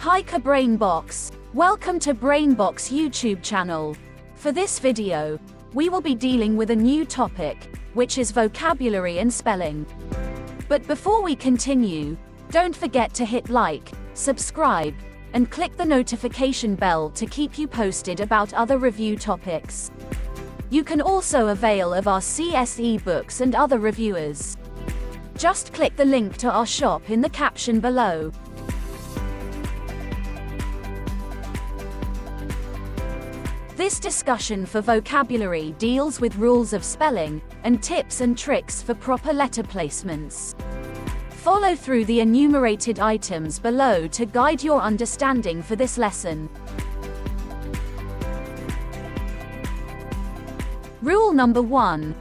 Hi Brainbox. Welcome to Brainbox YouTube channel. For this video, we will be dealing with a new topic, which is vocabulary and spelling. But before we continue, don't forget to hit like, subscribe, and click the notification bell to keep you posted about other review topics. You can also avail of our CSE books and other reviewers. Just click the link to our shop in the caption below. This discussion for vocabulary deals with rules of spelling and tips and tricks for proper letter placements. Follow through the enumerated items below to guide your understanding for this lesson. Rule number 1.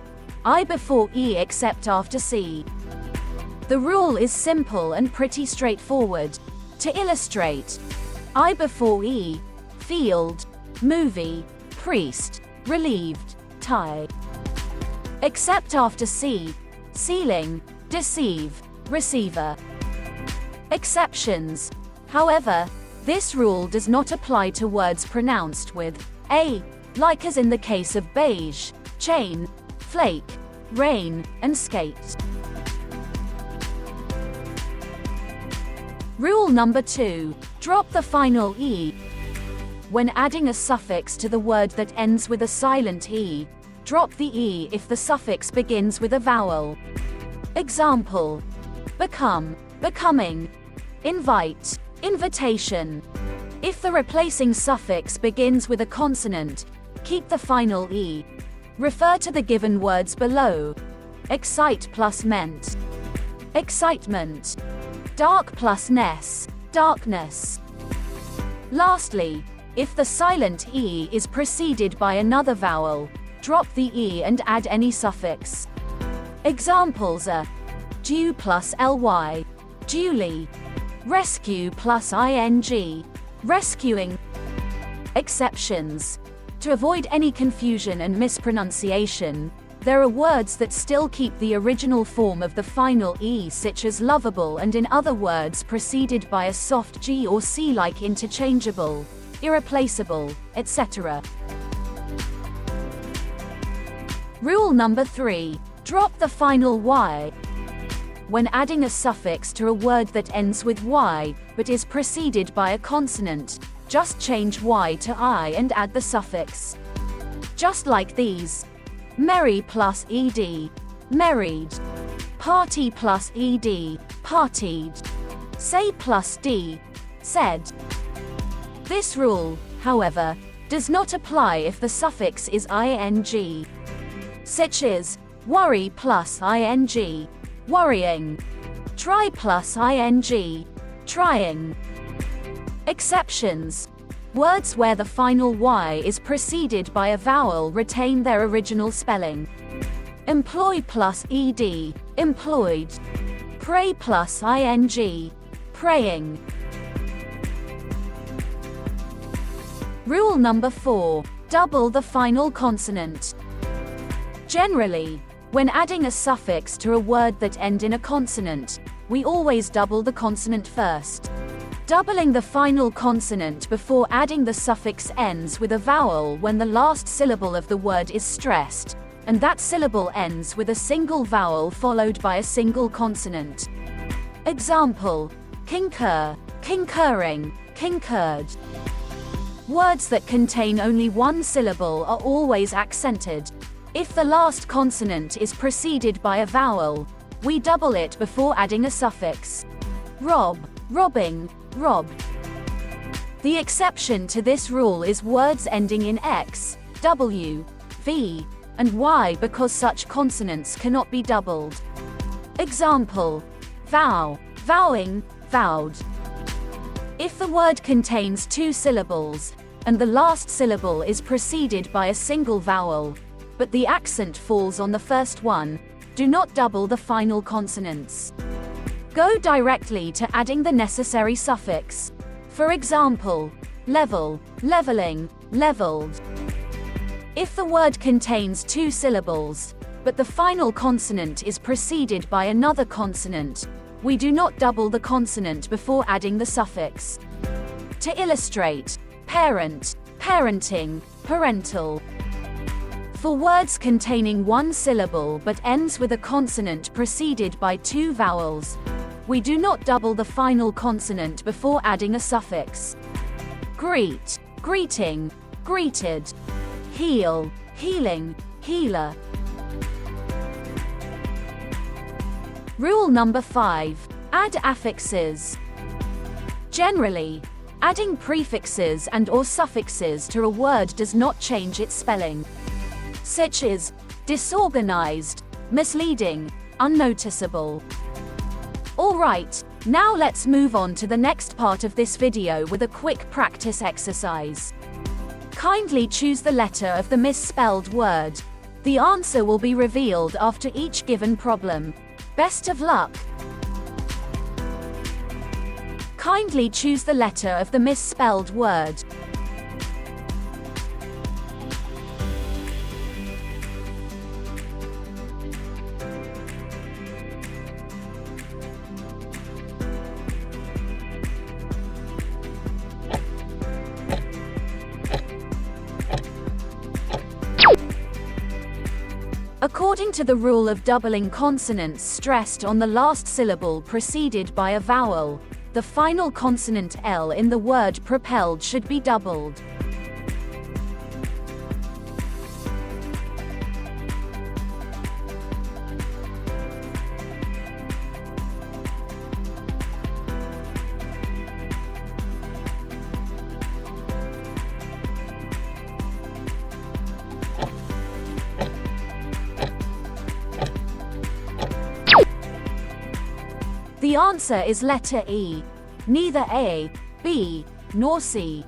I before E except after C. The rule is simple and pretty straightforward. To illustrate, I before E, field, movie, priest, relieved, tie. Except after C, ceiling, deceive, receiver. Exceptions. However, this rule does not apply to words pronounced with A, like as in the case of beige, chain, flake, rain, and skate. Rule number 2. Drop the final E. When adding a suffix to the word that ends with a silent E, drop the E if the suffix begins with a vowel. Example: become, becoming, invite, invitation. If the replacing suffix begins with a consonant, keep the final E. Refer to the given words below. Excite plus ment, excitement. Dark plus ness, darkness. Lastly, if the silent E is preceded by another vowel, drop the E and add any suffix. Examples are due plus ly, duly. Rescue plus ing, rescuing. Exceptions. To avoid any confusion and mispronunciation, there are words that still keep the original form of the final E, such as lovable, and in other words preceded by a soft G or C like interchangeable, irreplaceable, etc. Rule number 3. Drop the final Y. When adding a suffix to a word that ends with Y, but is preceded by a consonant, just change Y to I and add the suffix. Just like these. Merry plus ed, merried. Party plus ed, partied. Say plus d, said. This rule, however, does not apply if the suffix is ing, such as worry plus ing, worrying. Try plus ing, trying. Exceptions. Words where the final Y is preceded by a vowel retain their original spelling. Employ plus ed, employed. Pray plus ing, praying. Rule number 4. Double the final consonant. Generally, when adding a suffix to a word that ends in a consonant, we always double the consonant first. Doubling the final consonant before adding the suffix ends with a vowel when the last syllable of the word is stressed, and that syllable ends with a single vowel followed by a single consonant. Example: concur, concurring, concurred. Words that contain only one syllable are always accented. If the last consonant is preceded by a vowel, we double it before adding a suffix. Rob, robbing, robbed. The exception to this rule is words ending in X, W, V, and Y because such consonants cannot be doubled. Example: vow, vowing, vowed. If the word contains two syllables, and the last syllable is preceded by a single vowel, but the accent falls on the first one, do not double the final consonants. Go directly to adding the necessary suffix. For example, level, leveling, leveled. If the word contains two syllables, but the final consonant is preceded by another consonant, we do not double the consonant before adding the suffix. To illustrate: parent, parenting, parental. For words containing one syllable but ends with a consonant preceded by two vowels, we do not double the final consonant before adding a suffix. Greet, greeting, greeted. Heal, healing, healer. Rule number 5. Add affixes. Generally, adding prefixes and/or suffixes to a word does not change its spelling, such as disorganized, misleading, unnoticeable. Alright, now let's move on to the next part of this video with a quick practice exercise. Kindly choose the letter of the misspelled word. The answer will be revealed after each given problem. Best of luck! Kindly choose the letter of the misspelled word. According to the rule of doubling consonants stressed on the last syllable preceded by a vowel, the final consonant L in the word propelled should be doubled. The answer is letter E. Neither A, B, nor C.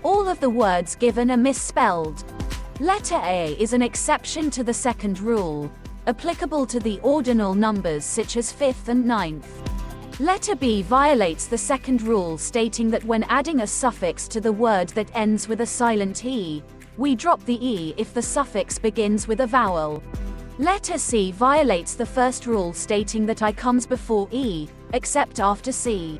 All of the words given are misspelled. Letter A is an exception to the second rule, applicable to the ordinal numbers such as 5th and 9th. Letter B violates the second rule, stating that when adding a suffix to the word that ends with a silent E, we drop the E if the suffix begins with a vowel. Letter C violates the first rule, stating that I comes before E, except after C.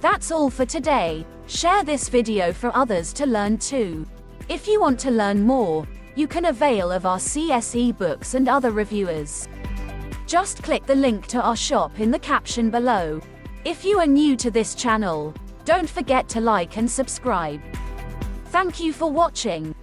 That's all for today. Share this video for others to learn too. If you want to learn more, you can avail of our CSE books and other reviewers. Just click the link to our shop in the caption below. If you are new to this channel, don't forget to like and subscribe. Thank you for watching.